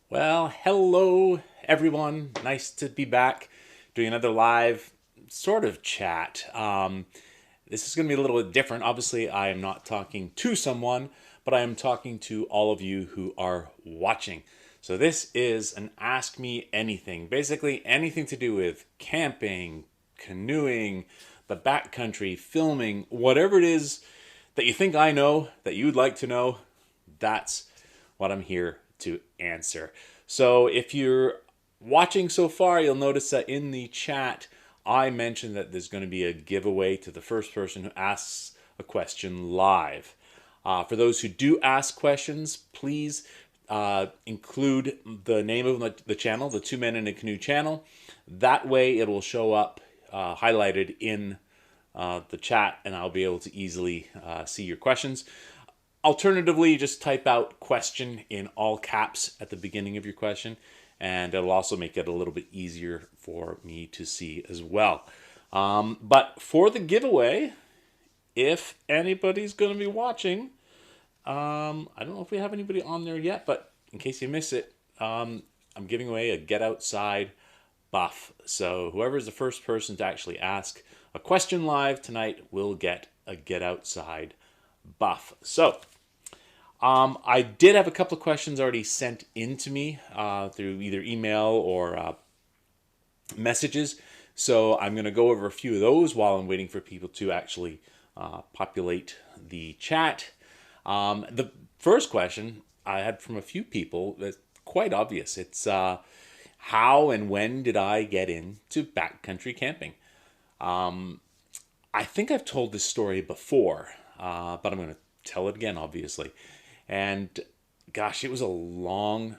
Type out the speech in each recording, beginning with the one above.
Well, hello everyone. Nice to be back doing another live sort of chat. This is going to be a little bit different. Obviously, I am not talking to someone, but I am talking to all of you who are watching. So, this is an Ask Me Anything. Basically, anything to do with camping, canoeing, the backcountry, filming, whatever it is that you think I know, that you'd like to know, that's what I'm here to answer. So if you're watching so far, you'll notice that in the chat, I mentioned that there's going to be a giveaway to the first person who asks a question live. For those who do ask questions, please include the name of the channel, the Two Men in a Canoe channel. That way it will show up highlighted in the chat and I'll be able to easily see your questions. Alternatively, just type out question in all caps at the beginning of your question, and it'll also make it a little bit easier for me to see as well. But for the giveaway, if anybody's going to be watching, I don't know if we have anybody on there yet, but in case you miss it, I'm giving away a Get Outside buff. So whoever is the first person to actually ask a question live tonight will get a Get Outside buff. So I did have a couple of questions already sent in to me through either email or messages. So I'm going to go over a few of those while I'm waiting for people to actually populate the chat. The first question I had from a few people that's quite obvious. It's how and when did I get into backcountry camping? I think I've told this story before, but I'm going to tell it again, obviously. And gosh, it was a long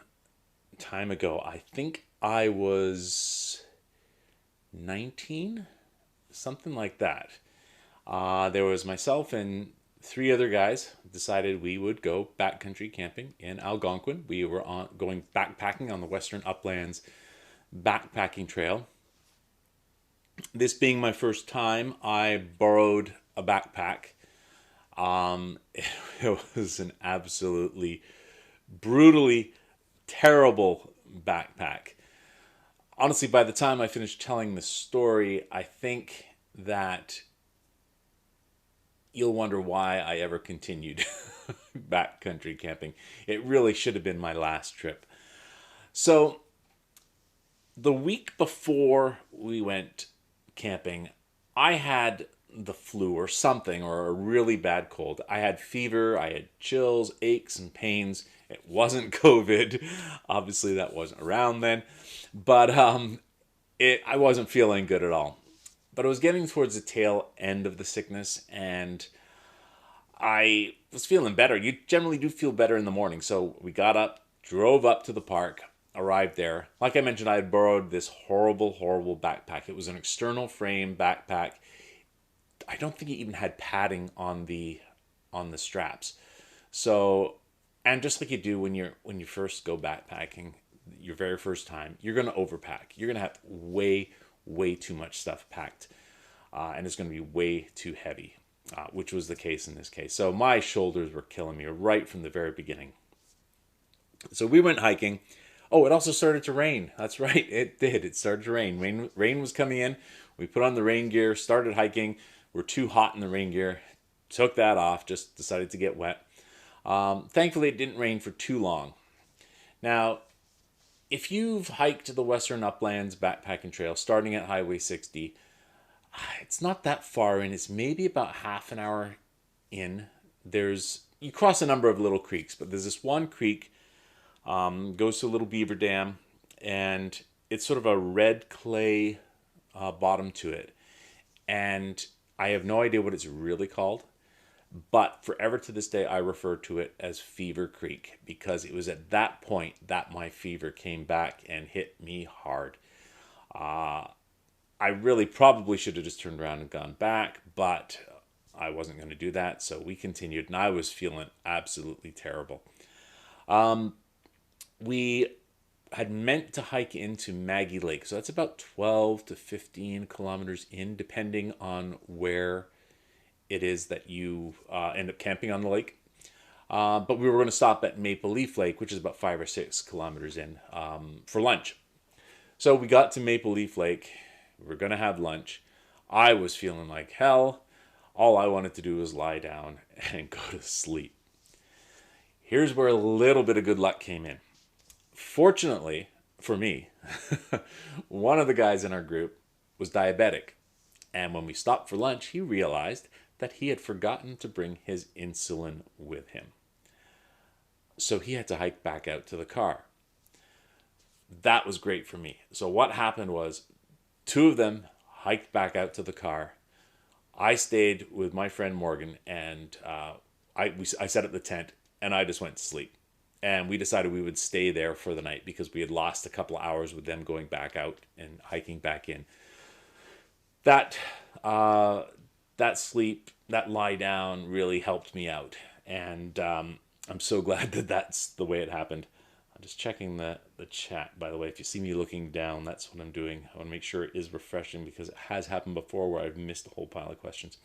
time ago. I think I was 19, something like that. There was myself and three other guys decided we would go backcountry camping in Algonquin. We were going backpacking on the Western Uplands backpacking trail. This being my first time, I borrowed a backpack. It was an absolutely brutally terrible backpack. Honestly, by the time I finished telling the story, I think that you'll wonder why I ever continued backcountry camping. It really should have been my last trip. So, the week before we went camping, I had the flu or something or a really bad cold. I had fever, I had chills, aches, and pains. It wasn't COVID. Obviously, that wasn't around then. But I wasn't feeling good at all. But I was getting towards the tail end of the sickness and I was feeling better. You generally do feel better in the morning. So we got up, drove up to the park, arrived there. Like I mentioned, I had borrowed this horrible, horrible backpack. It was an external frame backpack. I don't think it even had padding on the straps. So, and just like you do when you first go backpacking, your very first time, you're going to overpack. You're going to have way too much stuff packed, and it's going to be way too heavy, which was the case in this case. So my shoulders were killing me right from the very beginning. So we went hiking. Oh, it also started to rain. That's right, it did. It started to rain. Rain was coming in. We put on the rain gear, started hiking. We're too hot in the rain gear. Took that off. Just decided to get wet. Thankfully, it didn't rain for too long. Now, if you've hiked the Western Uplands backpacking trail starting at Highway 60, it's not that far in. It's maybe about half an hour in. You cross a number of little creeks, but there's this one creek goes to a little beaver dam, and it's sort of a red clay bottom to it. And I have no idea what it's really called, but forever to this day, I refer to it as Fever Creek because it was at that point that my fever came back and hit me hard. I really probably should have just turned around and gone back, but I wasn't going to do that. So we continued, and I was feeling absolutely terrible. We had meant to hike into Maggie Lake. So that's about 12 to 15 kilometers in, depending on where it is that you end up camping on the lake. But we were going to stop at Maple Leaf Lake, which is about 5 or 6 kilometers in, for lunch. So we got to Maple Leaf Lake. We were going to have lunch. I was feeling like hell. All I wanted to do was lie down and go to sleep. Here's where a little bit of good luck came in. Fortunately for me, one of the guys in our group was diabetic. And when we stopped for lunch, he realized that he had forgotten to bring his insulin with him. So he had to hike back out to the car. That was great for me. So what happened was, two of them hiked back out to the car. I stayed with my friend Morgan, and I set up the tent, and I just went to sleep. And we decided we would stay there for the night because we had lost a couple of hours with them going back out and hiking back in. That sleep, that lie down really helped me out. And I'm so glad that that's the way it happened. I'm just checking the chat, by the way. If you see me looking down, that's what I'm doing. I want to make sure it is refreshing because it has happened before where I've missed a whole pile of questions.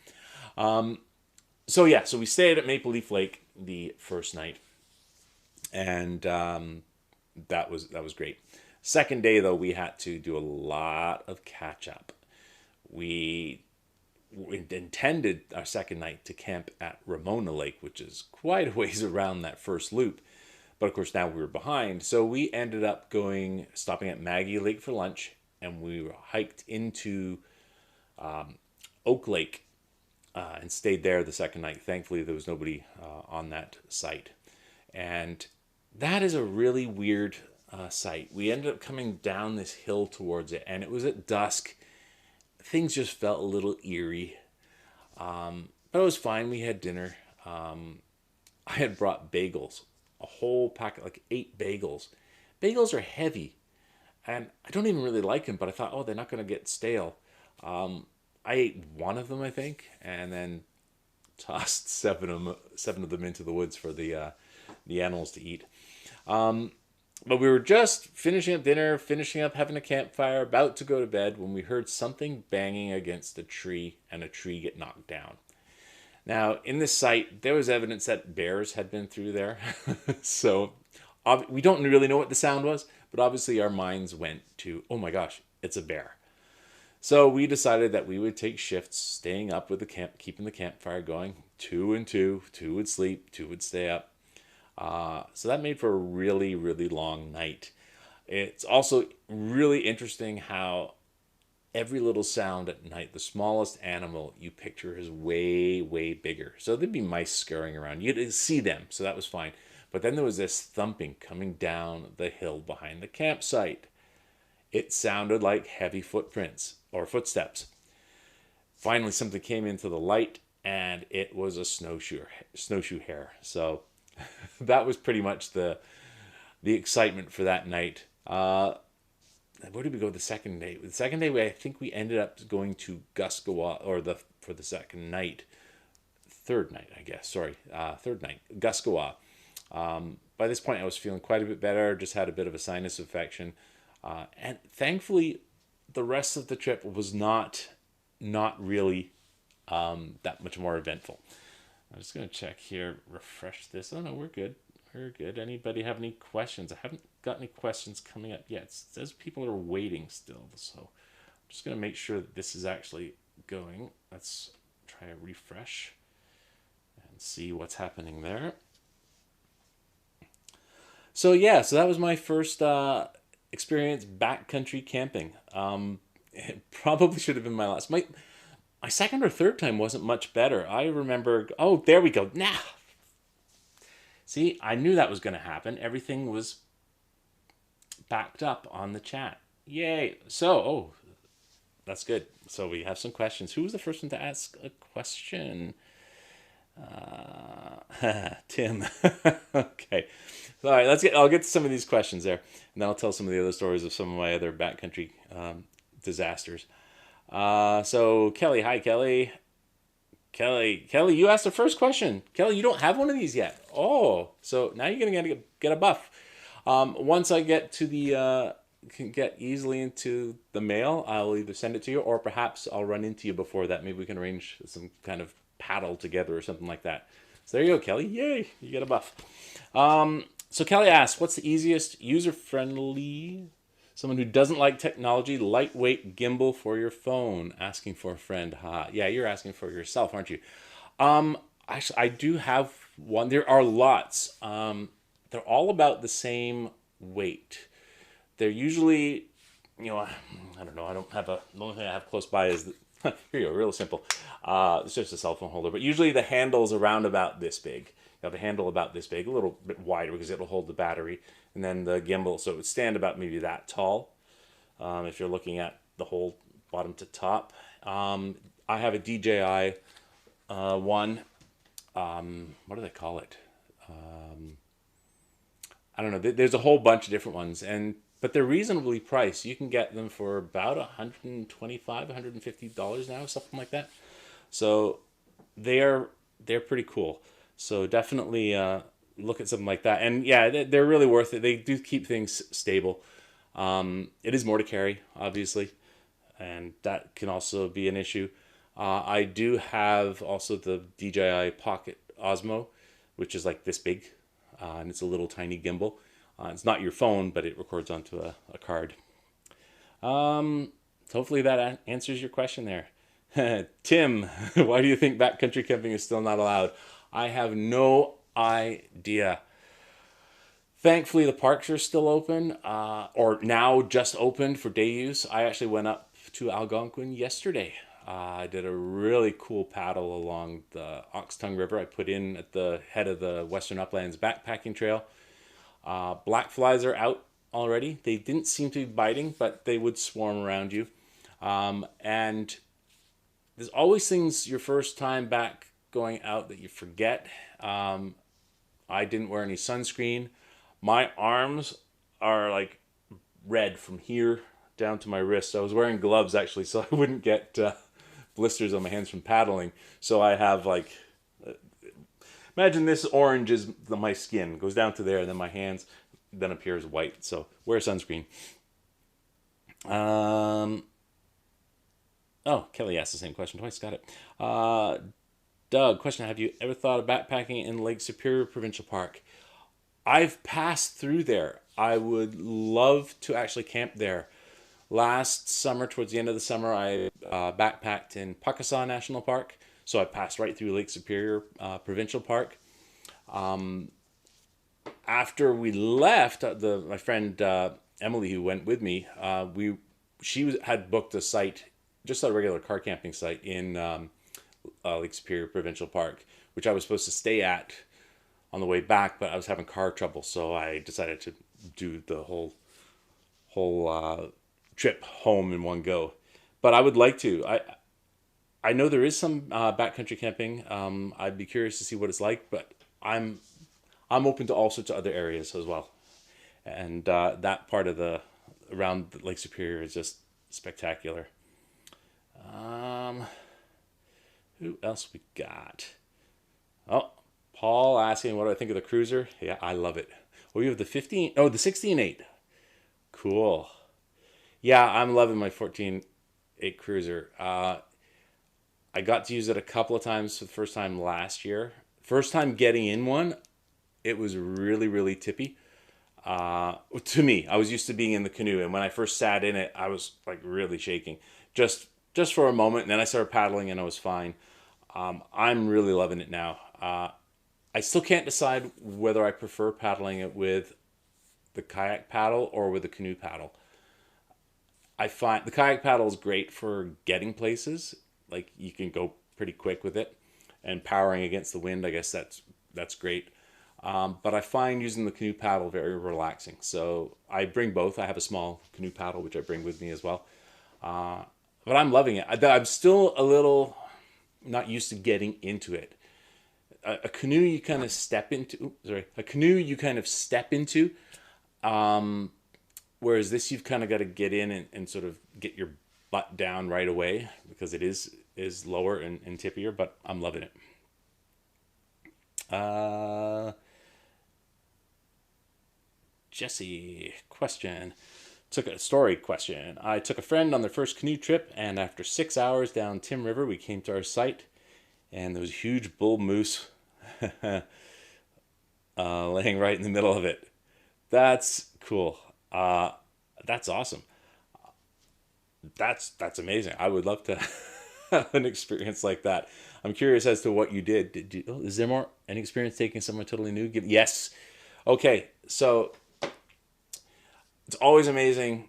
So we stayed at Maple Leaf Lake the first night. And that was great. Second day, though, we had to do a lot of catch up. We intended our second night to camp at Ramona Lake, which is quite a ways around that first loop. But of course, now we were behind. So we ended up stopping at Maggie Lake for lunch, and we hiked into Oak Lake and stayed there the second night. Thankfully, there was nobody on that site. And that is a really weird site. We ended up coming down this hill towards it, and it was at dusk. Things just felt a little eerie. But it was fine. We had dinner. I had brought bagels, a whole packet, like 8 bagels. Bagels are heavy, and I don't even really like them, but I thought, oh, they're not going to get stale. I ate one of them, I think, and then tossed seven of them into the woods for the animals to eat. But we were just finishing up dinner, finishing up having a campfire, about to go to bed when we heard something banging against a tree and a tree get knocked down. Now, in this site, there was evidence that bears had been through there. So we don't really know what the sound was, but obviously our minds went to, oh my gosh, it's a bear. So we decided that we would take shifts, staying up with the camp, keeping the campfire going, 2 and 2. 2 would sleep, 2 would stay up. So that made for a really, really long night. It's also really interesting how every little sound at night, the smallest animal you picture is way, way bigger. So there'd be mice scurrying around. You'd see them, so that was fine. But then there was this thumping coming down the hill behind the campsite. It sounded like heavy footprints or footsteps. Finally, something came into the light, and it was a snowshoe hare. So that was pretty much the excitement for that night. Where did we go the second day? The second day, I think we ended up going to Guskawa, for the second night. Third night, I guess. Sorry, third night, Guskawa. By this point, I was feeling quite a bit better. Just had a bit of a sinus infection, and thankfully, the rest of the trip was not really that much more eventful. I'm just going to check here, refresh this. Oh, no, we're good. We're good. Anybody have any questions? I haven't got any questions coming up yet. It says people are waiting still. So I'm just going to make sure that this is actually going. Let's try a refresh and see what's happening there. So that was my first experience backcountry camping. It probably should have been my last. My second or third time wasn't much better. I remember, oh, there we go. Now, see, I knew that was going to happen. Everything was backed up on the chat. Yay. So, that's good. So we have some questions. Who was the first one to ask a question? Tim. Okay. All right, I'll get to some of these questions there, and then I'll tell some of the other stories of some of my other backcountry disasters. So Kelly, hi Kelly. Kelly, you asked the first question. Kelly, you don't have one of these yet. Oh, so now you're gonna get a buff. Once I get to can get easily into the mail, I'll either send it to you or perhaps I'll run into you before that. Maybe we can arrange some kind of paddle together or something like that. So there you go, Kelly. Yay, you get a buff. So Kelly asks, what's the easiest, user-friendly, someone who doesn't like technology, lightweight gimbal for your phone? Asking for a friend. Yeah, you're asking for yourself, aren't you? Actually, I do have one. There are lots. They're all about the same weight. They're usually, I don't know. I don't have a. The only thing I have close by is here you go, real simple. It's just a cell phone holder, but usually the handle's around about this big. You have a handle about this big, a little bit wider because it'll hold the battery, and then the gimbal, so it would stand about maybe that tall. If you're looking at the whole bottom to top, I have a DJI one. What do they call it? I don't know. There's a whole bunch of different ones, but they're reasonably priced. You can get them for about $125, $150 now, something like that. So they're pretty cool. So definitely look at something like that. And yeah, they're really worth it. They do keep things stable. It is more to carry, obviously, and that can also be an issue. I do have also the DJI Pocket Osmo, which is like this big, and it's a little tiny gimbal. It's not your phone, but it records onto a card. So hopefully that answers your question there. Tim, why do you think backcountry camping is still not allowed? I have no idea. Thankfully, the parks are still open, or now just opened for day use. I actually went up to Algonquin yesterday. I did a really cool paddle along the Oxtongue River. I put in at the head of the Western Uplands backpacking trail. Black flies are out already. They didn't seem to be biting, but they would swarm around you. And there's always things your first time back going out that you forget. I didn't wear any sunscreen. My arms are like red from here down to my wrist. I was wearing gloves actually, so I wouldn't get blisters on my hands from paddling. So I have like, imagine this orange is my skin, goes down to there, and then my hands then appears white. So wear sunscreen. Oh, Kelly asked the same question twice. Got it. Doug, question: have you ever thought of backpacking in Lake Superior Provincial Park? I've passed through there. I would love to actually camp there. Last summer, towards the end of the summer, I backpacked in Pakasaw National Park. So I passed right through Lake Superior Provincial Park. After we left, my friend Emily, who went with me, she had booked a site, just a regular car camping site in Lake Superior Provincial Park, which I was supposed to stay at on the way back, but I was having car trouble, so I decided to do the whole trip home in one go. But I would like to. I know there is some backcountry camping. I'd be curious to see what it's like, but I'm open to all sorts of other areas as well. And that part of around Lake Superior is just spectacular. Who else we got? Oh, Paul asking what do I think of the Cruiser. Yeah, I love it. We have the 16.8. Cool. Yeah, I'm loving my 14.8 Cruiser. I got to use it a couple of times for the first time last year. First time getting in one, it was really, really tippy. To me, I was used to being in the Canoe, and when I first sat in it, I was like really shaking, just for a moment, and then I started paddling, and I was fine. I'm really loving it now. I still can't decide whether I prefer paddling it with the kayak paddle or with the canoe paddle. I find the kayak paddle is great for getting places. Like you can go pretty quick with it, and powering against the wind, I guess that's great. But I find using the canoe paddle very relaxing. So I bring both. I have a small canoe paddle, which I bring with me as well. But I'm loving it. I'm still a little not used to getting into it. A canoe you kind of step into. A canoe you kind of step into. Whereas this, you've kind of got to get in and sort of get your butt down right away because it is lower and tippier. But I'm loving it. Jesse, question. Question. I took a friend on their first canoe trip, and after 6 hours down Tim River, we came to our site, and there was a huge bull moose laying right in the middle of it. That's cool. That's awesome. That's amazing. I would love to have an experience like that. I'm curious as to what you did. Is there more an experience taking someone totally new? Yes. Okay. So it's always amazing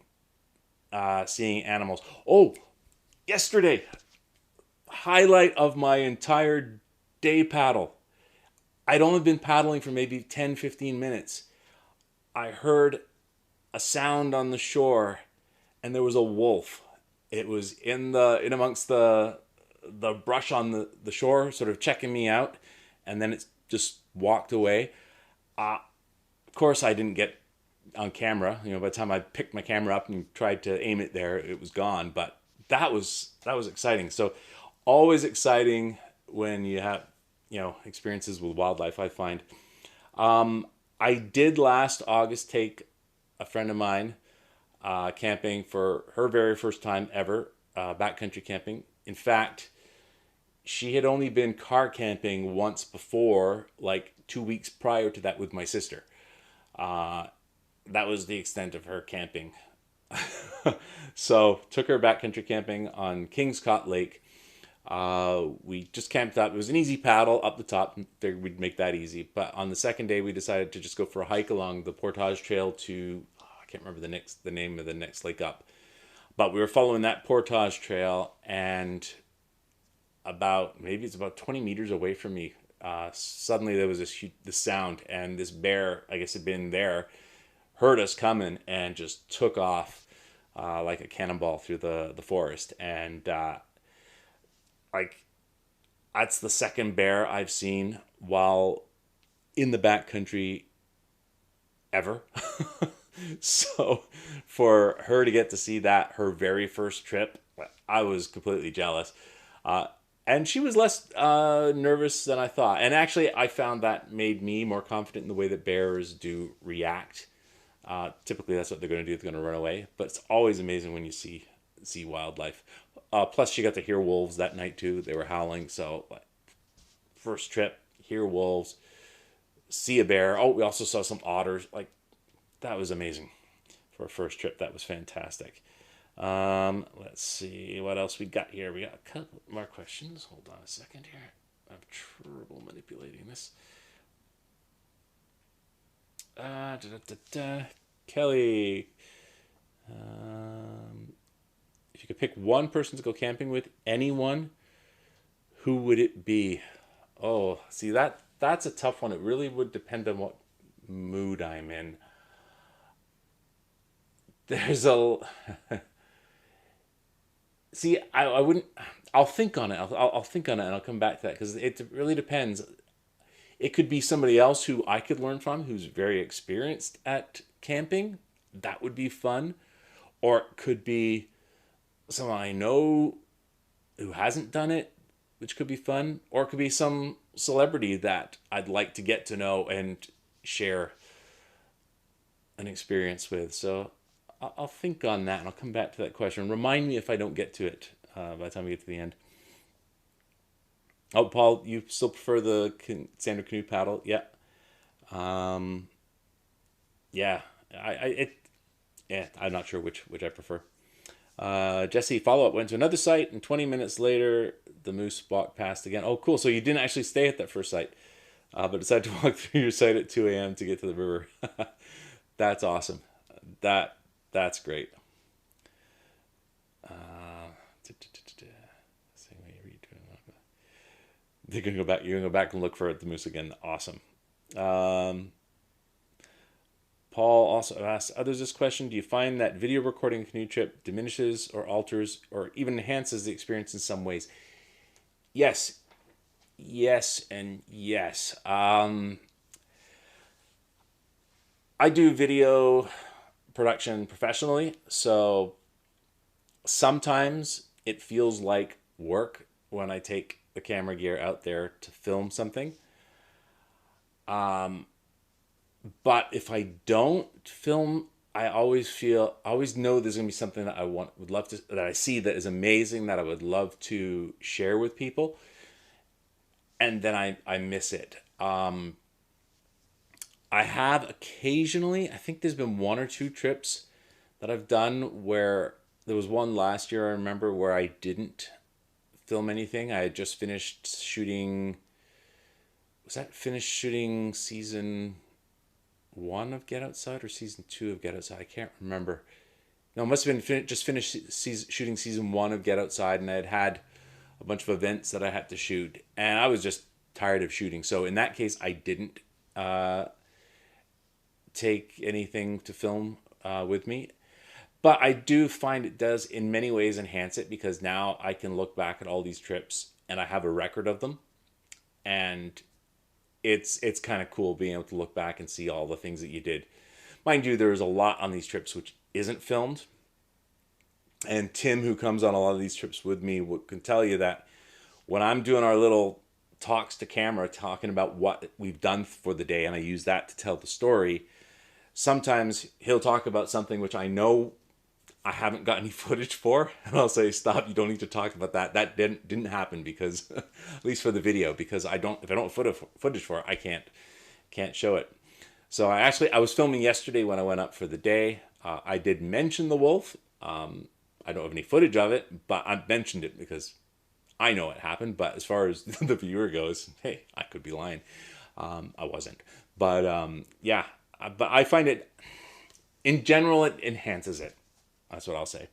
seeing animals. Oh, yesterday, highlight of my entire day paddle. I'd only been paddling for maybe 10, 15 minutes. I heard a sound on the shore and there was a wolf. It was in amongst the brush on the shore, sort of checking me out, and then it just walked away. Of course, I didn't get on camera. You know, by the time I picked my camera up and tried to aim it there, it was gone. But that was exciting. So, always exciting when you have experiences with wildlife. I find I did last August take a friend of mine camping for her very first time ever, backcountry camping. In fact, she had only been car camping once before, like 2 weeks prior to that with my sister. That was the extent of her camping. So took her backcountry camping on Kingscott Lake. We just camped out. It was an easy paddle up the top. Figured we'd make that easy. But on the second day, we decided to just go for a hike along the Portage Trail to I can't remember the name of the next lake up. But we were following that Portage Trail, and maybe it's about 20 meters away from me. Suddenly there was this sound, and this bear, I guess, had been there, heard us coming, and just took off like a cannonball through the forest. And like that's the second bear I've seen while in the backcountry ever. So for her to get to see that, her very first trip, I was completely jealous. And she was less nervous than I thought. And actually, I found that made me more confident in the way that bears do react. Typically, that's what they're going to do. They're going to run away. But it's always amazing when you see wildlife. Plus, she got to hear wolves that night too. They were howling. So, first trip, hear wolves, see a bear. Oh, we also saw some otters. Like, that was amazing for a first trip. That was fantastic. Let's see what else we got here. We got a couple more questions. Hold on a second here. I have trouble manipulating this. Kelly, if you could pick one person to go camping with, anyone, who would it be? Oh, see that's a tough one. It really would depend on what mood I'm in. There's a see. I wouldn't. I'll think on it. I'll think on it and I'll come back to that because it really depends. It could be somebody else who I could learn from, who's very experienced at camping. That would be fun. Or it could be someone I know who hasn't done it, which could be fun. Or it could be some celebrity that I'd like to get to know and share an experience with. So I'll think on that and I'll come back to that question. Remind me if I don't get to it by the time we get to the end. Oh, Paul, you still prefer the standard canoe paddle? Yeah. Um, yeah. Yeah, I'm not sure which I prefer. Jesse, follow up. Went to another site, and 20 minutes later, the moose walked past again. Oh, cool. So you didn't actually stay at that first site, but decided to walk through your site at 2 a.m. to get to the river. That's awesome. That's great. They're gonna go back. You're gonna go back and look for the moose again. Awesome. Um, Paul also asked others this question: do you find that video recording a canoe trip diminishes or alters or even enhances the experience in some ways? Yes, yes, and yes. I do video production professionally, so sometimes it feels like work when I take the camera gear out there to film something. But if I don't film, I always know there's gonna be something that would love to, that I see that is amazing, that I would love to share with people, and then I miss it. I have occasionally, I think there's been one or two trips that I've done where there was one last year I remember where I didn't film anything. I had just finished shooting, was that finished shooting season one of Get Outside or season two of Get Outside? I can't remember. No, it must have been just finished shooting season one of Get Outside, and I had a bunch of events that I had to shoot, and I was just tired of shooting. So in that case, I didn't take anything to film with me. But I do find it does in many ways enhance it, because now I can look back at all these trips and I have a record of them, and it's kind of cool being able to look back and see all the things that you did. Mind you, there's a lot on these trips which isn't filmed. And Tim, who comes on a lot of these trips with me, can tell you that when I'm doing our little talks to camera, talking about what we've done for the day, and I use that to tell the story, sometimes he'll talk about something which I know I haven't got any footage for, and I'll say, "Stop! You don't need to talk about that. That didn't happen because, at least for the video, because if I don't have footage for it, I can't show it." So I was filming yesterday when I went up for the day. I did mention the wolf. I don't have any footage of it, but I mentioned it because I know it happened. But as far as the viewer goes, hey, I could be lying. I wasn't, but yeah. But I find it, in general, it enhances it. That's what I'll say.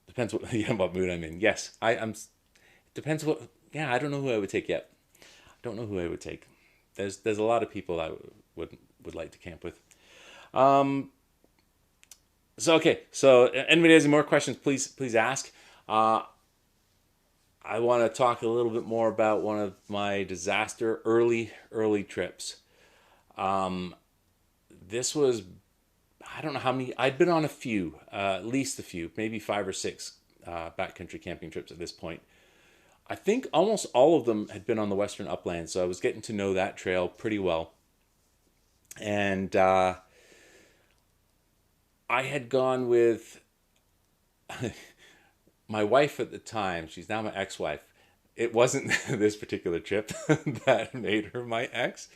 Depends what mood I'm in. Yes, I'm. Depends what. Yeah, I don't know who I would take yet. I don't know who I would take. There's a lot of people I would like to camp with. So okay. So anybody has any more questions? Please ask. I want to talk a little bit more about one of my disaster early trips. This was, I don't know how many, I'd been on a few, at least a few, maybe 5 or 6 backcountry camping trips at this point. I think almost all of them had been on the Western Uplands, so I was getting to know that trail pretty well. And I had gone with my wife at the time. She's now my ex-wife. It wasn't this particular trip that made her my ex,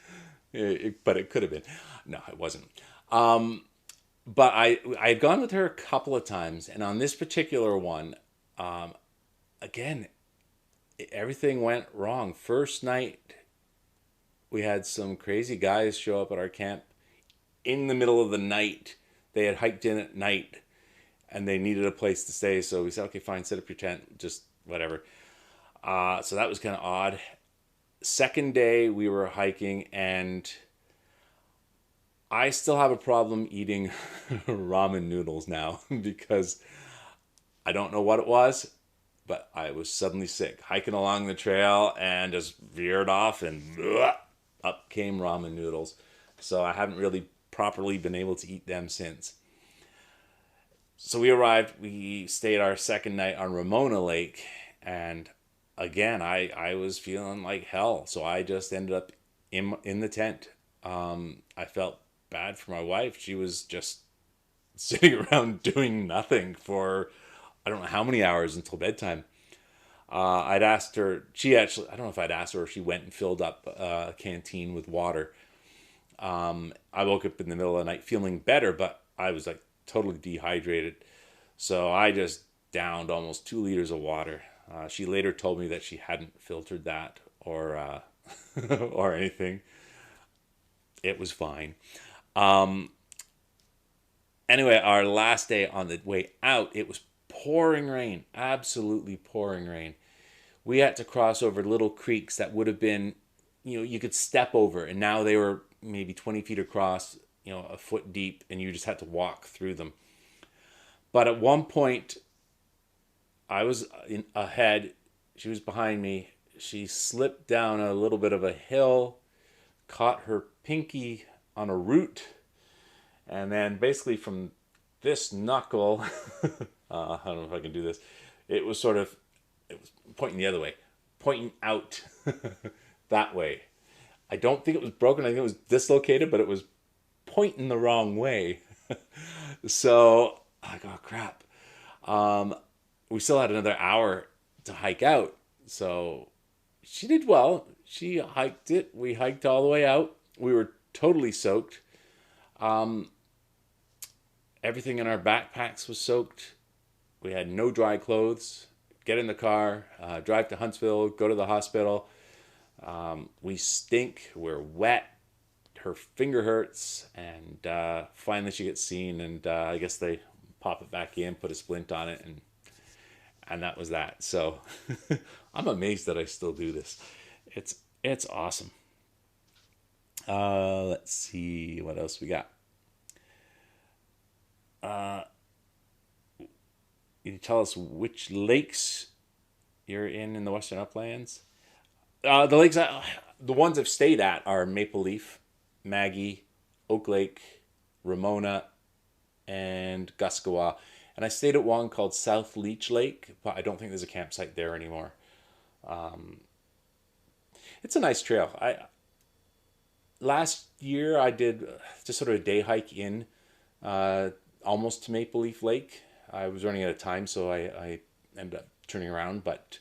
but it could have been. No, it wasn't. But I had gone with her a couple of times, and on this particular one, again, everything went wrong. First night, we had some crazy guys show up at our camp in the middle of the night. They had hiked in at night, and they needed a place to stay. So we said, okay, fine, set up your tent, just whatever. So that was kind of odd. Second day, we were hiking, and I still have a problem eating ramen noodles now because I don't know what it was, but I was suddenly sick. Hiking along the trail and just veered off, and up came ramen noodles. So I haven't really properly been able to eat them since. So we arrived, we stayed our second night on Ramona Lake, and again, I was feeling like hell. So I just ended up in the tent. I felt bad for my wife. She was just sitting around doing nothing for I don't know how many hours until bedtime. I'd asked her, I don't know if I'd asked her, or she went and filled up a canteen with water. I woke up in the middle of the night feeling better, but I was like totally dehydrated. So I just downed almost 2 liters of water. She later told me that she hadn't filtered that or or anything. It was fine. Anyway, our last day on the way out, it was pouring rain, absolutely pouring rain. We had to cross over little creeks that would have been, you could step over, and now they were maybe 20 feet across, a foot deep, and you just had to walk through them. But at one point, I was ahead, she was behind me. She slipped down a little bit of a hill, caught her pinky on a root, and then basically from this knuckle, I don't know if I can do this, it was pointing the other way, pointing out that way. I don't think it was broken. I think it was dislocated, but it was pointing the wrong way. So I go, crap. We still had another hour to hike out. So she did well. She hiked it. We hiked all the way out. We were totally soaked. Um, Everything in our backpacks was soaked. We had no dry clothes. Get in the car, drive to Huntsville, go to the hospital. We stink. We're wet. Her finger hurts, and finally she gets seen, and I guess they pop it back in, put a splint on it, and that was that. So I'm amazed that I still do this. It's awesome. Let's see what else we got. Can you tell us which lakes you're in the Western Uplands? The lakes, the ones I've stayed at are Maple Leaf, Maggie, Oak Lake, Ramona, and Guskawa. And I stayed at one called South Leech Lake, but I don't think there's a campsite there anymore. It's a nice trail. I Last year I did just sort of a day hike in almost to Maple Leaf Lake. I was running out of time, so I ended up turning around. But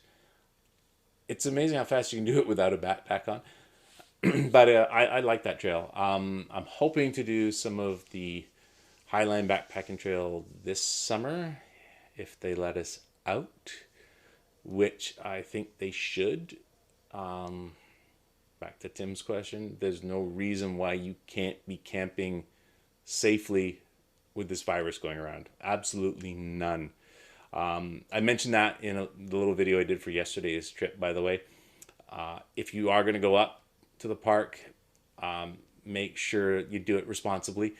it's amazing how fast you can do it without a backpack on. But I like that trail. I'm hoping to do some of the Highline Backpacking Trail this summer if they let us out, which I think they should. Back to Tim's question, there's no reason why you can't be camping safely with this virus going around. Absolutely none. I mentioned that in the little video I did for yesterday's trip, by the way. If you are going to go up to the park, make sure you do it responsibly.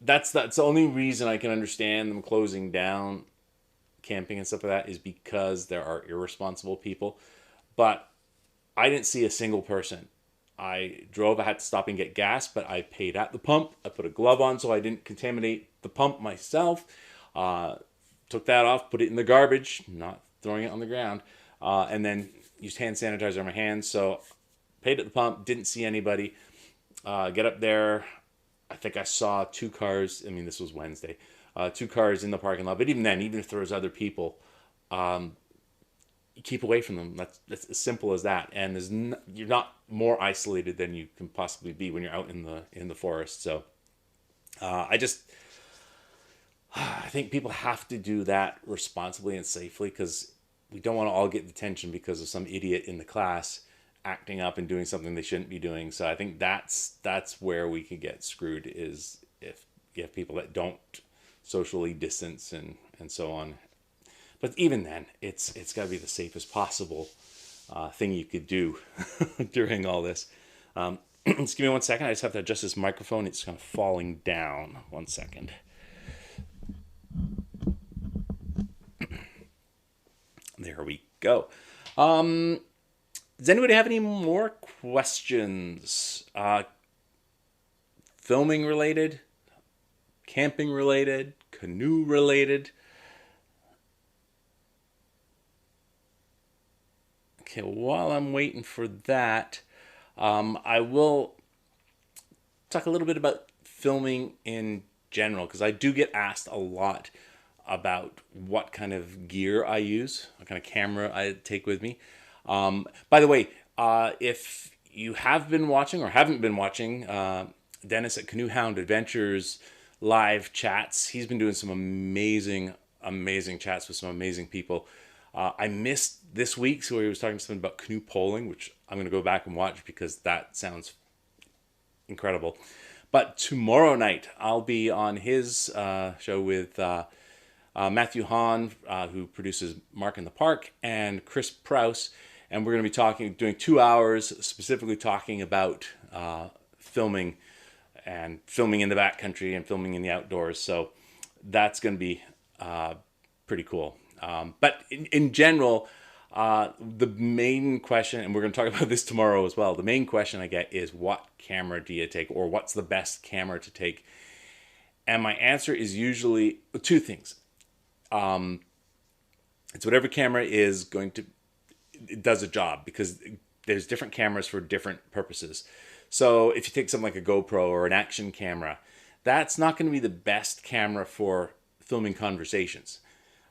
That's the only reason I can understand them closing down camping and stuff like that, is because there are irresponsible people. But I didn't see a single person. I drove, I had to stop and get gas, but I paid at the pump. I put a glove on so I didn't contaminate the pump myself. Took that off, put it in the garbage, not throwing it on the ground, and then used hand sanitizer on my hands. So paid at the pump, didn't see anybody. Get up there, I think I saw two cars. I mean, this was Wednesday. Two cars in the parking lot. But even then, even if there was other people, you keep away from them. That's as simple as that. And you're not more isolated than you can possibly be when you're out in the forest. So I think people have to do that responsibly and safely, because we don't want to all get detention because of some idiot in the class acting up and doing something they shouldn't be doing. So I think that's where we could get screwed, is if you have people that don't socially distance and so on. But even then, it's got to be the safest possible thing you could do during all this. Just give me 1 second. I just have to adjust this microphone. It's kind of falling down. 1 second. There we go. Does anybody have any more questions? Filming related, camping related, canoe related? Okay, while I'm waiting for that, I will talk a little bit about filming in general, because I do get asked a lot about what kind of gear I use, what kind of camera I take with me. By the way, if you have been watching or haven't been watching Dennis at Canoe Hound Adventures live chats, he's been doing some amazing chats with some amazing people. I missed this week, so he was talking to someone about canoe polling, which I'm going to go back and watch because that sounds incredible. But tomorrow night, I'll be on his show with Matthew Hahn, who produces Mark in the Park, and Chris Prouse. And we're going to be doing 2 hours, specifically talking about filming in the backcountry and filming in the outdoors. So that's going to be pretty cool. But in general, the main question, and we're going to talk about this tomorrow as well, the main question I get is, what camera do you take, or what's the best camera to take? And my answer is usually two things. It's whatever camera is it does a job, because there's different cameras for different purposes. So if you take something like a GoPro or an action camera, that's not going to be the best camera for filming conversations.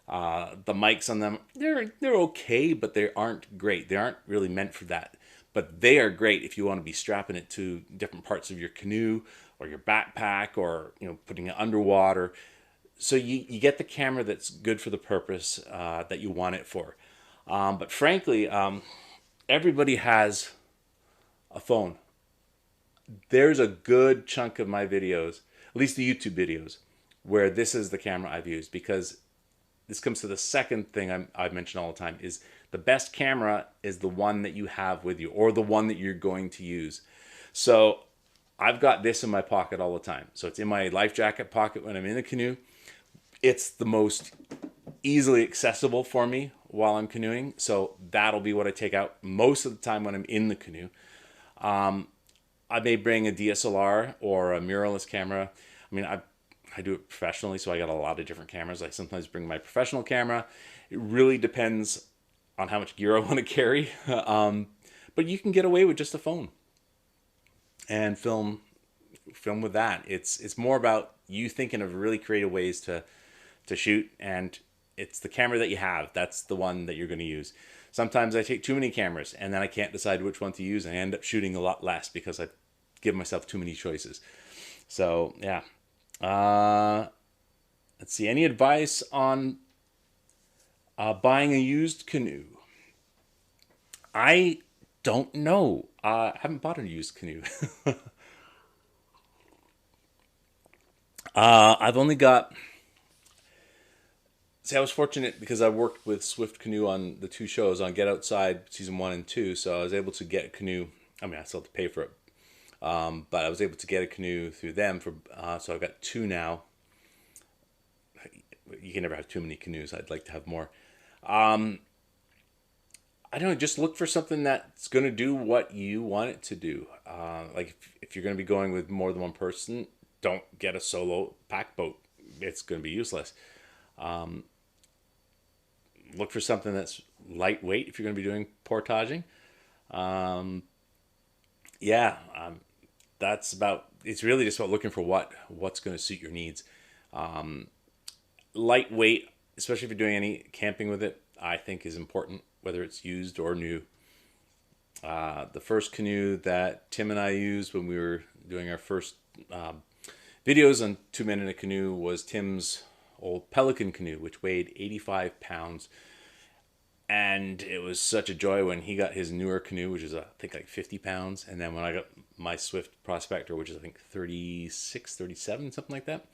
The mics on them, they're okay, but they aren't great. They aren't really meant for that. But they are great if you want to be strapping it to different parts of your canoe or your backpack, or putting it underwater. So you get the camera that's good for the purpose that you want it for. But frankly, everybody has a phone. There's a good chunk of my videos, at least the YouTube videos, where this is the camera I've used, because this comes to the second thing I've mentioned all the time, is the best camera is the one that you have with you, or the one that you're going to use. So I've got this in my pocket all the time. So it's in my life jacket pocket when I'm in a canoe. It's the most easily accessible for me while I'm canoeing. So that'll be what I take out most of the time when I'm in the canoe. I may bring a DSLR or a mirrorless camera. I mean, I do it professionally, so I got a lot of different cameras. I sometimes bring my professional camera. It really depends on how much gear I want to carry. But you can get away with just a phone and film with that. It's more about you thinking of really creative ways to shoot, and it's the camera that you have. That's the one that you're going to use. Sometimes I take too many cameras, and then I can't decide which one to use, and I end up shooting a lot less because I give myself too many choices. So yeah. Let's see. Any advice on buying a used canoe? I don't know. I haven't bought a used canoe. I've only got. See, I was fortunate because I worked with Swift Canoe on the two shows, on Get Outside season 1 and 2. So I was able to get a canoe. I mean, I still have to pay for it, but I was able to get a canoe through them for. So I've got two now. You can never have too many canoes. I'd like to have more. I don't know. Just look for something that's going to do what you want it to do. Like if you're going to be going with more than one person, don't get a solo pack boat. It's going to be useless. Look for something that's lightweight if you're going to be doing portaging. That's about. It's really just about looking for what's going to suit your needs. Lightweight, especially if you're doing any camping with it, I think is important, whether it's used or new. The first canoe that Tim and I used when we were doing our first videos on 2 Men in a Canoe was Tim's old Pelican canoe, which weighed 85 pounds. And it was such a joy when he got his newer canoe, which is I think like 50 pounds. And then when I got my Swift Prospector, which is I think 36, 37, something like that,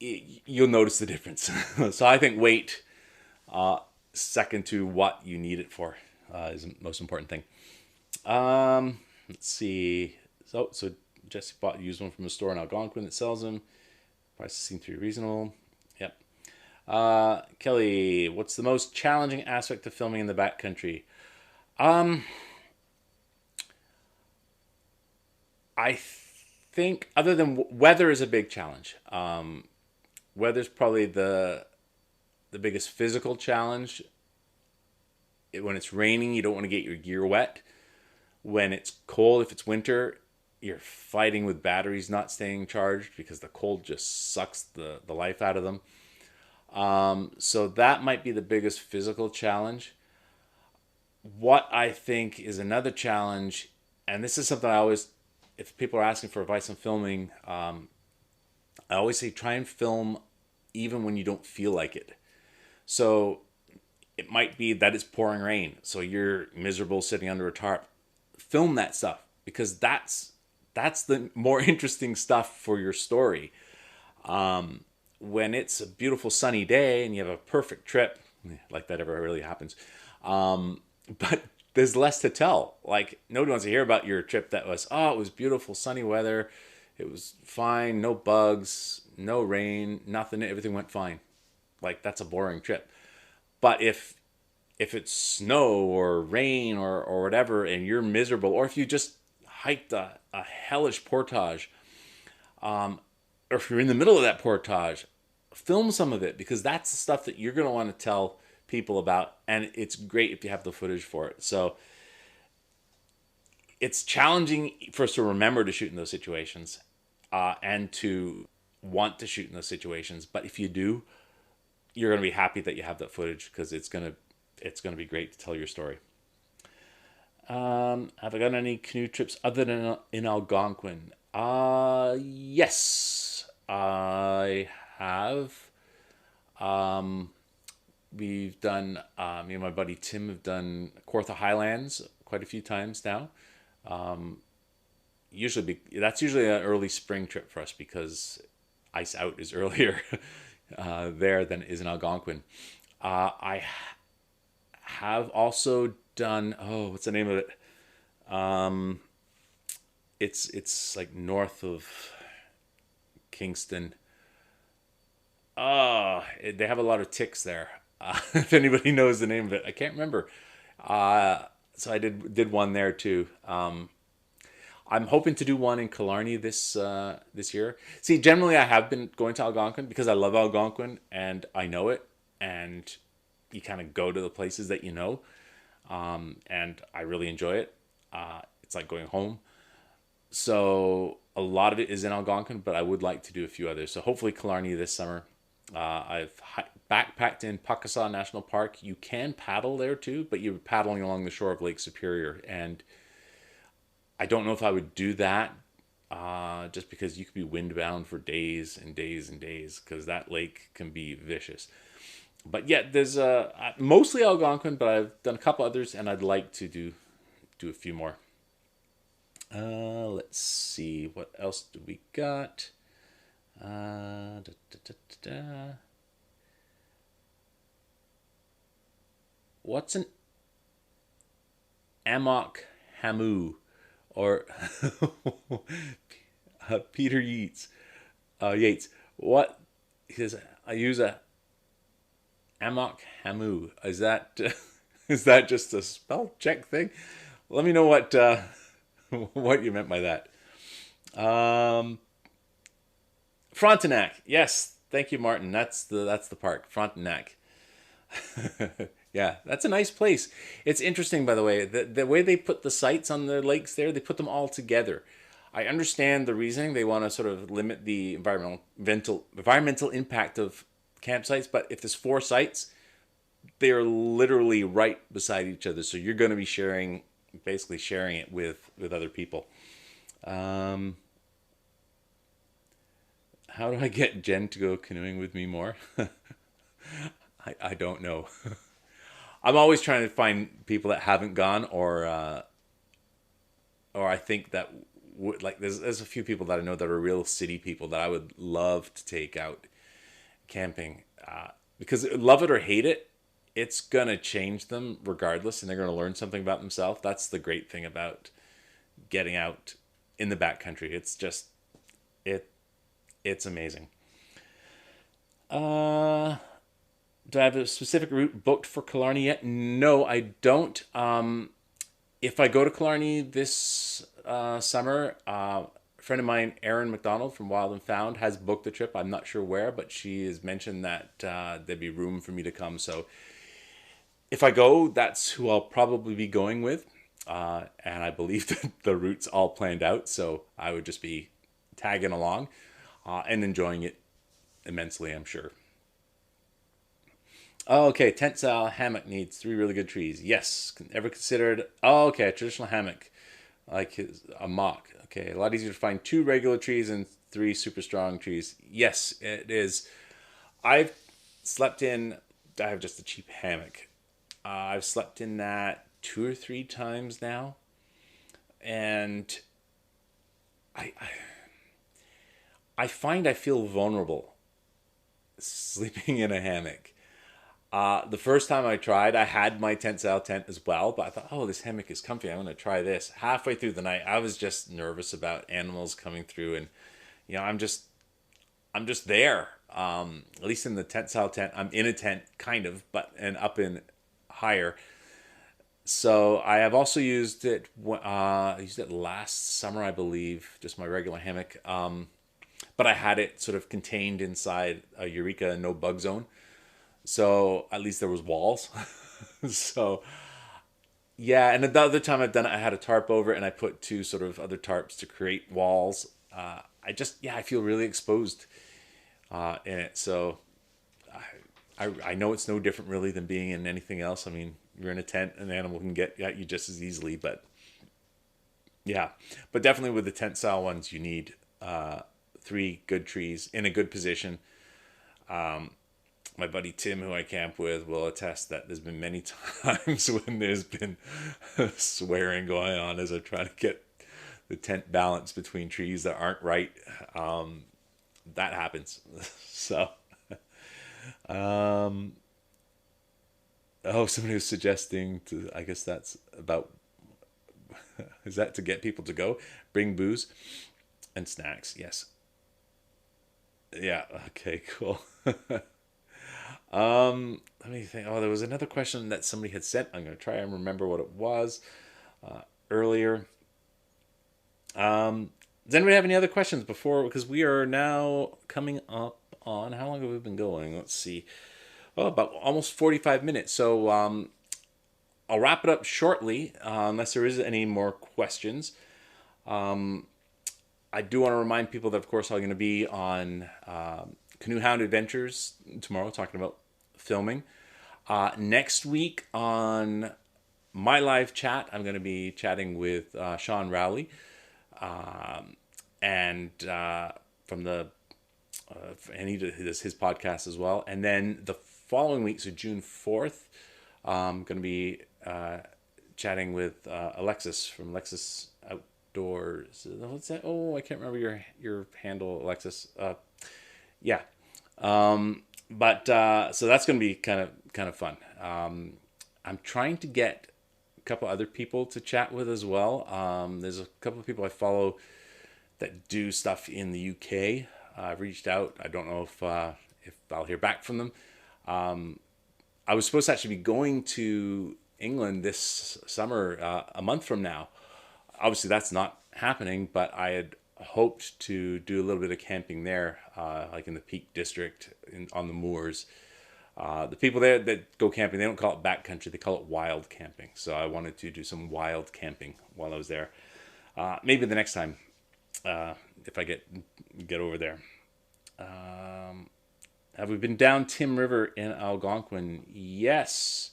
you'll notice the difference. So I think weight, second to what you need it for, is the most important thing. Let's see. So Jesse used one from a store in Algonquin that sells them. Prices seem to be reasonable. Yep. Kelly, what's the most challenging aspect of filming in the backcountry? I think other than weather is a big challenge. Weather's probably the biggest physical challenge. When it's raining, you don't want to get your gear wet. When it's cold, if it's winter, you're fighting with batteries not staying charged because the cold just sucks the life out of them. So that might be the biggest physical challenge. What I think is another challenge, and this is something I always, if people are asking for advice on filming, I always say try and film even when you don't feel like it. So it might be that it's pouring rain, so you're miserable sitting under a tarp. Film that stuff, because that's the more interesting stuff for your story. When it's a beautiful sunny day and you have a perfect trip, like that ever really happens, but there's less to tell. Like nobody wants to hear about your trip that was, it was beautiful sunny weather, it was fine, no bugs, no rain, nothing, everything went fine. Like that's a boring trip. But if it's snow or rain or whatever, and you're miserable, or if you just hiked a hellish portage, or if you're in the middle of that portage, film some of it, because that's the stuff that you're going to want to tell people about, and it's great if you have the footage for it. So it's challenging for us to remember to shoot in those situations, and to want to shoot in those situations. But if you do, you're going to be happy that you have that footage because it's gonna be great to tell your story. Have I got any canoe trips other than in Algonquin? Yes, I have. Um, we've done. Me and my buddy Tim have done Kawartha Highlands quite a few times now. That's usually an early spring trip for us because ice out is earlier there than it is in Algonquin. I have also done. Oh, what's the name of it? It's like north of Kingston. They have a lot of ticks there. If anybody knows the name of it, I can't remember. So I did one there too. I'm hoping to do one in Killarney this year. See, generally I have been going to Algonquin because I love Algonquin and I know it, and you kind of go to the places that you know, and I really enjoy it. It's like going home. So a lot of it is in Algonquin, but I would like to do a few others. So hopefully Killarney this summer. I've backpacked in Pakasaw National Park. You can paddle there too, but you're paddling along the shore of Lake Superior, and I don't know if I would do that. Just because you could be windbound for days and days and days, because that lake can be vicious. But yeah, there's mostly Algonquin, but I've done a couple others, and I'd like to do a few more. Let's see, what else do we got? Da, da, da, da, da. What's an amok hamu, or Peter Yates? What? He says I use a amok hamu. Is that is that just a spell check thing? Let me know what what you meant by that. Frontenac. Yes, thank you, Martin. That's the park, Frontenac. Yeah, that's a nice place. It's interesting, by the way, the way they put the sites on the lakes there, they put them all together. I understand the reasoning. They want to sort of limit the environmental impact of campsites, but if there's four sites, they are literally right beside each other, so you're going to be basically sharing it with other people. Um, how do I get Jen to go canoeing with me more? I don't know. I'm always trying to find people that haven't gone, or I think that would like. There's a few people that I know that are real city people that I would love to take out camping, because love it or hate it, it's gonna change them regardless, and they're gonna learn something about themselves. That's the great thing about getting out in the backcountry. It's just it it's amazing. Uh, do I have a specific route booked for Killarney yet? No, I don't. If I go to Killarney this summer, a friend of mine, Erin McDonald from Wild and Found, has booked the trip. I'm not sure where, but she has mentioned that there'd be room for me to come. So if I go, that's who I'll probably be going with. And I believe that the route's all planned out. So I would just be tagging along and enjoying it immensely, I'm sure. Oh, okay. Tent style hammock needs three really good trees. Yes. Ever considered? Oh, okay. A traditional hammock, like a mock. Okay. A lot easier to find two regular trees and three super strong trees. Yes, it is. I've slept in. I have just a cheap hammock. I've slept in that two or three times now, and I I find I feel vulnerable sleeping in a hammock. The first time I tried, I had my tent style tent as well, but I thought, oh, this hammock is comfy. I'm going to try this. Halfway through the night, I was just nervous about animals coming through, and I'm just there. At least in the tent style tent, I'm in a tent, kind of, but and up in higher. So I have also used it. I used it last summer, I believe, just my regular hammock. But I had it sort of contained inside a Eureka no bug zone. So at least there was walls. So yeah, and the other time I've done it, I had a tarp over it, and I put two sort of other tarps to create walls. I feel really exposed in it. So I know it's no different really than being in anything else. I mean, you're in a tent, an animal can get at you just as easily, but yeah. But definitely with the tent style ones, you need three good trees in a good position. My buddy Tim, who I camp with, will attest that there's been many times when there's been swearing going on as I try to get the tent balance between trees that aren't right. That happens. So, oh, somebody was suggesting to, I guess that's about, is that to get people to go? Bring booze and snacks. Yes. Yeah. Okay, cool. Let me think. Oh, there was another question that somebody had sent. I'm going to try and remember what it was earlier. Does anybody have any other questions before? Because we are now coming up on, how long have we been going? Let's see. Oh, about almost 45 minutes. So I'll wrap it up shortly, unless there is any more questions. I do want to remind people that, of course, I'm going to be on Canoe Hound Adventures tomorrow, talking about filming. Next week on my live chat, I'm going to be chatting with Sean Rowley, and from the and he does his podcast as well. And then the following week, so June 4th, I'm going to be chatting with Alexis from Alexis Outdoors. What's that? Oh, I can't remember your handle, Alexis. Yeah. But so that's going to be kind of fun. I'm trying to get a couple other people to chat with as well. There's a couple of people I follow that do stuff in the UK. I've reached out. I don't know if I'll hear back from them. I was supposed to actually be going to England this summer, a month from now. Obviously, that's not happening, but I had hoped to do a little bit of camping there, like in the Peak District on the moors. The people there that go camping, they don't call it backcountry, they call it wild camping. So I wanted to do some wild camping while I was there. Maybe the next time, if I get over there. Have we been down Tim River in Algonquin? Yes.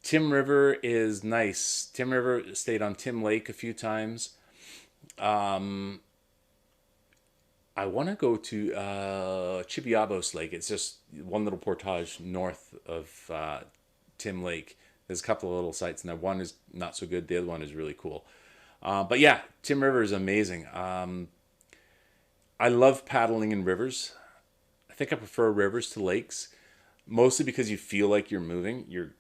Tim River is nice. Tim River, stayed on Tim Lake a few times. I want to go to Chibiabos Lake. It's just one little portage north of Tim Lake. There's a couple of little sites in there. One is not so good. The other one is really cool. But yeah, Tim River is amazing. I love paddling in rivers. I think I prefer rivers to lakes, mostly because you feel like you're moving. You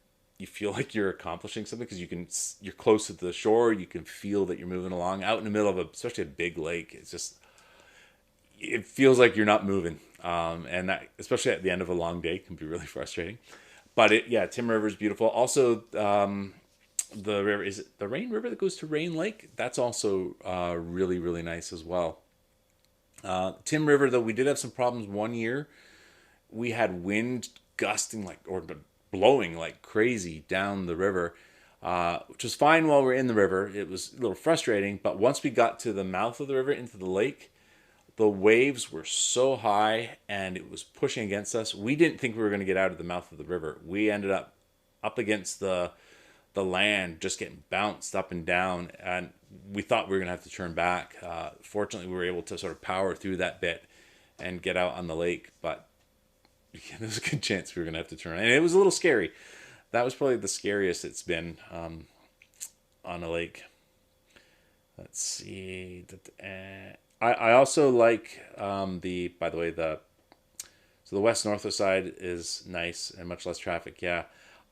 feel like you're accomplishing something because you're close to the shore. You can feel that you're moving along out in the middle of especially a big lake. It feels like you're not moving, and that, especially at the end of a long day, can be really frustrating. But Tim River is beautiful. Also, the river, is it the Rain River that goes to Rain Lake? That's also really, really nice as well. Tim River, though, we did have some problems one year. We had wind gusting or blowing like crazy down the river, which was fine while we're in the river. It was a little frustrating, but once we got to the mouth of the river into the lake, the waves were so high and it was pushing against us. We didn't think we were going to get out of the mouth of the river. We ended up against the land, just getting bounced up and down, and we thought we were going to have to turn back. Fortunately, we were able to sort of power through that bit and get out on the lake, but there was a good chance we were going to have to turn. And it was a little scary. That was probably the scariest it's been on a lake. Let's see. I also like by the way, the west north side is nice and much less traffic. Yeah.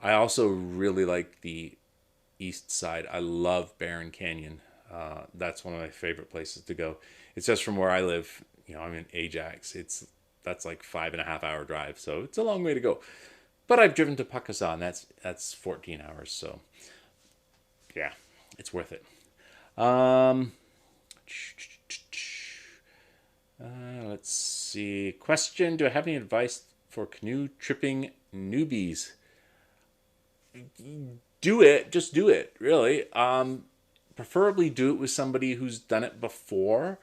I also really like the east side. I love Barron Canyon. That's one of my favorite places to go. It's just from where I live. I'm in Ajax. That's like 5.5 hour drive. So it's a long way to go. But I've driven to Pakasan. That's 14 hours. So yeah, it's worth it. Let's see. Question: do I have any advice for canoe tripping newbies? Do it. Just do it. Really. Preferably do it with somebody who's done it before.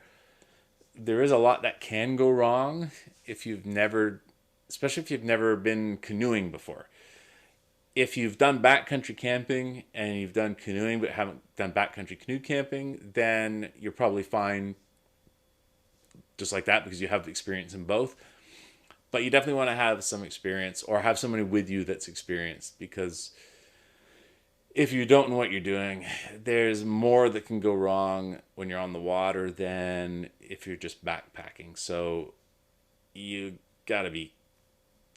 There is a lot that can go wrong if you've never especially if you've never been canoeing before. If you've done backcountry camping and you've done canoeing but haven't done backcountry canoe camping, then you're probably fine just like that because you have experience in both. But you definitely want to have some experience or have somebody with you that's experienced, because if you don't know what you're doing, there's more that can go wrong when you're on the water than if you're just backpacking. So you gotta be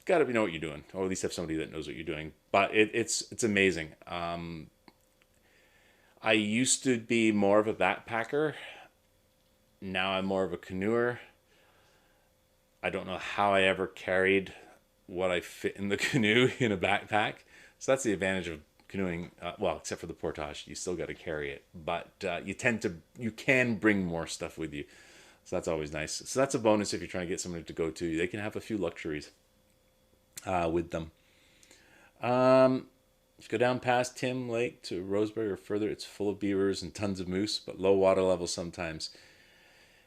know what you're doing, or at least have somebody that knows what you're doing. But it's amazing. I used to be more of a backpacker. Now I'm more of a canoeer. I don't know how I ever carried what I fit in the canoe in a backpack. So that's the advantage of canoeing. Well, except for the portage, you still got to carry it, but you can bring more stuff with you. So that's always nice. So that's a bonus if you're trying to get somebody to go to. They can have a few luxuries with them. If you go down past Tim Lake to Roseberry or further, it's full of beavers and tons of moose, but low water levels sometimes.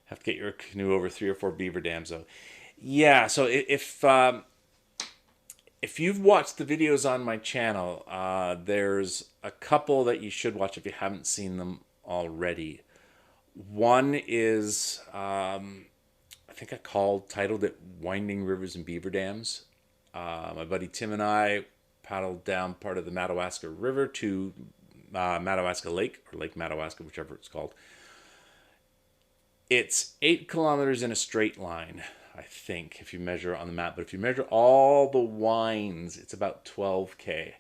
Have to get your canoe over 3 or 4 beaver dams, though. Yeah, so if you've watched the videos on my channel, there's a couple that you should watch if you haven't seen them already. One is, I think titled it Winding Rivers and Beaver Dams. My buddy Tim and I paddled down part of the Madawaska River to Madawaska Lake, or Lake Madawaska, whichever it's called. It's 8 kilometers in a straight line, I think, if you measure it on the map. But if you measure all the winds, it's about 12K.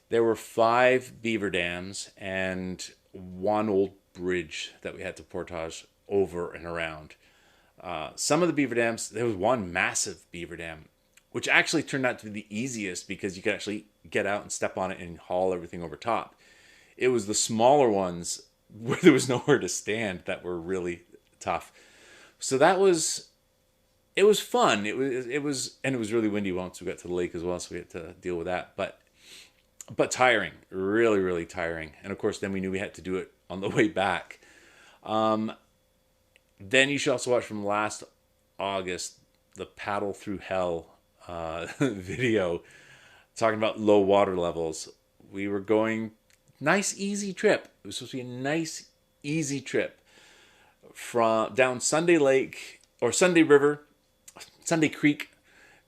There were 5 beaver dams and 1 old bridge that we had to portage over and around. Some of the beaver dams, there was one massive beaver dam, which actually turned out to be the easiest because you could actually get out and step on it and haul everything over top. It was the smaller ones where there was nowhere to stand that were really tough. So it was fun. It was really windy once we got to the lake as well, so we had to deal with that. But tiring, really, really tiring. And of course, then we knew we had to do it on the way back. Then you should also watch from last August the Paddle Through Hell video talking about low water levels. We were going nice, easy trip. It was supposed to be a nice, easy trip from down Sunday Lake or Sunday River, Sunday Creek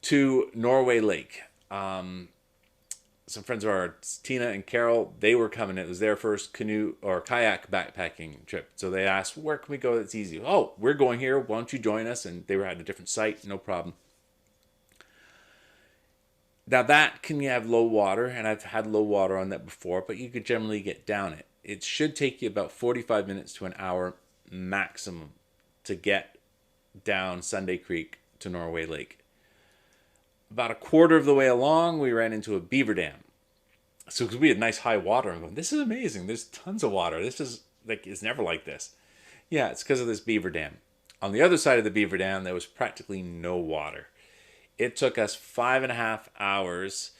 to Norway Lake. Some friends of ours, Tina and Carol, they were coming. It was their first canoe or kayak backpacking trip. So they asked, where can we go that's easy? Oh, we're going here. Why don't you join us? And they were at a different site. No problem. Now that can have low water, and I've had low water on that before, but you could generally get down it. It should take you about 45 minutes to an hour maximum to get down Sunday Creek to Norway Lake. About a quarter of the way along, we ran into a beaver dam. So because we had nice high water, I'm going, this is amazing. There's tons of water. This is like, it's never like this. Yeah, it's because of this beaver dam. On the other side of the beaver dam, there was practically no water. It took us 5.5 hours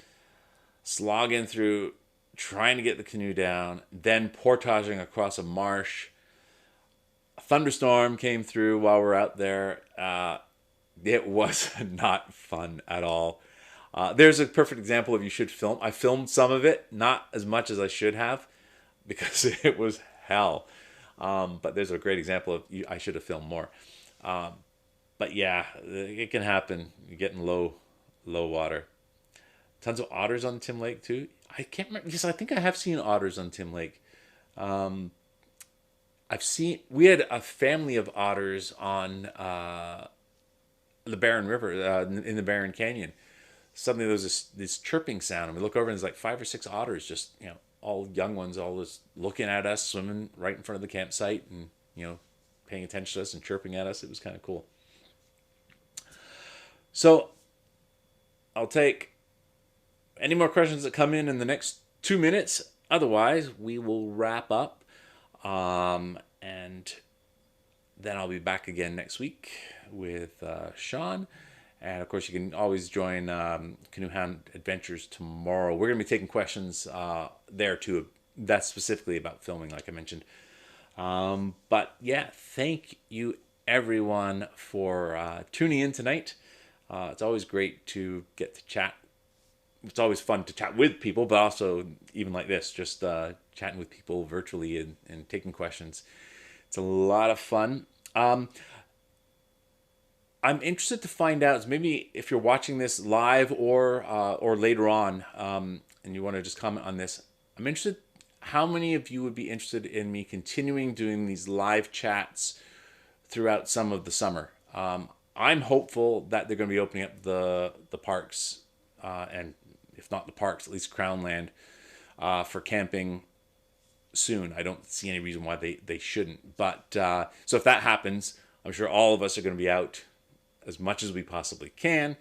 slogging through, trying to get the canoe down, then portaging across a marsh. A thunderstorm came through while we were out there. It was not fun at all. There's a perfect example of you should film. I filmed some of it, not as much as I should have, because it was hell. But there's a great example of I should have filmed more. But yeah, it can happen. You're getting low water. Tons of otters on Tim Lake too. I can't remember. Yes, I think I have seen otters on Tim Lake. We had a family of otters on the Barren River, in the Barren Canyon. Suddenly there was this chirping sound, and we look over and there's like 5 or 6 otters, just, all young ones, all just looking at us, swimming right in front of the campsite, and paying attention to us and chirping at us. It was kind of cool. So I'll take any more questions that come in the next 2 minutes. Otherwise, we will wrap up. And then I'll be back again next week with Sean. And of course, you can always join Canoe Hound Adventures tomorrow. We're going to be taking questions there too. That's specifically about filming, like I mentioned. But yeah, thank you everyone for tuning in tonight. It's always great to get to chat. It's always fun to chat with people, but also even like this, just chatting with people virtually and taking questions. It's a lot of fun. I'm interested to find out, maybe if you're watching this live or later on, and you want to just comment on this. I'm interested how many of you would be interested in me continuing doing these live chats throughout some of the summer. I'm hopeful that they're going to be opening up the parks, and if not the parks, at least Crown Land, for camping soon. I don't see any reason why they shouldn't. But so if that happens, I'm sure all of us are going to be out as much as we possibly can.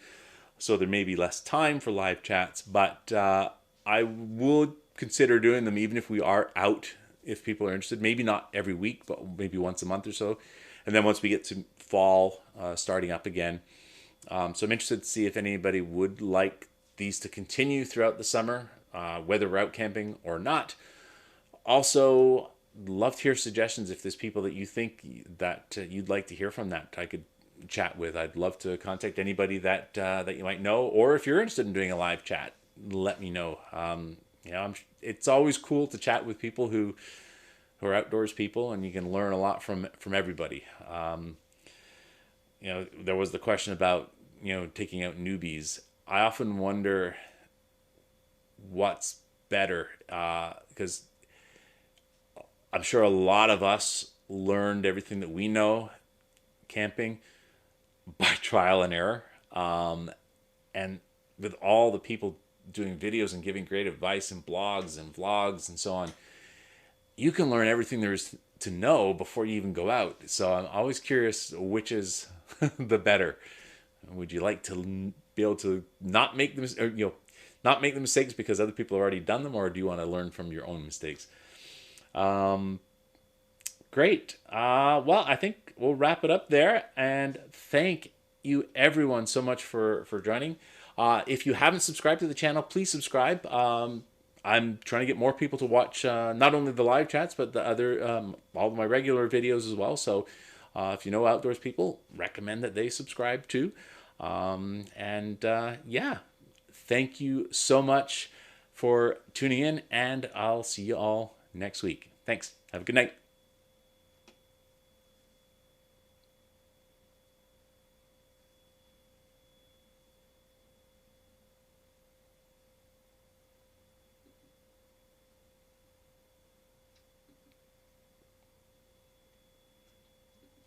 So there may be less time for live chats, but I would consider doing them even if we are out, if people are interested. Maybe not every week, but maybe once a month or so. And then once we get to fall starting up again. So I'm interested to see if anybody would like these to continue throughout the summer, whether we're out camping or not. Also, love to hear suggestions if there's people that you think that you'd like to hear from that I could chat with. I'd love to contact anybody that that you might know, or if you're interested in doing a live chat, let me know. It's always cool to chat with people who are outdoors people, and you can learn a lot from everybody. There was the question about taking out newbies. I often wonder what's better, because I'm sure a lot of us learned everything that we know camping by trial and error. And with all the people doing videos and giving great advice and blogs and vlogs and so on, you can learn everything there is to know before you even go out. So I'm always curious which is the better. Would you like to be able to not make the not make the mistakes because other people have already done them, or do you want to learn from your own mistakes? Great. Well, I think we'll wrap it up there, and thank you everyone so much for joining. If you haven't subscribed to the channel, please subscribe. I'm trying to get more people to watch not only the live chats, but the other all of my regular videos as well. So if you know outdoors people, recommend that they subscribe too. Yeah, thank you so much for tuning in, and I'll see you all next week. Thanks. Have a good night.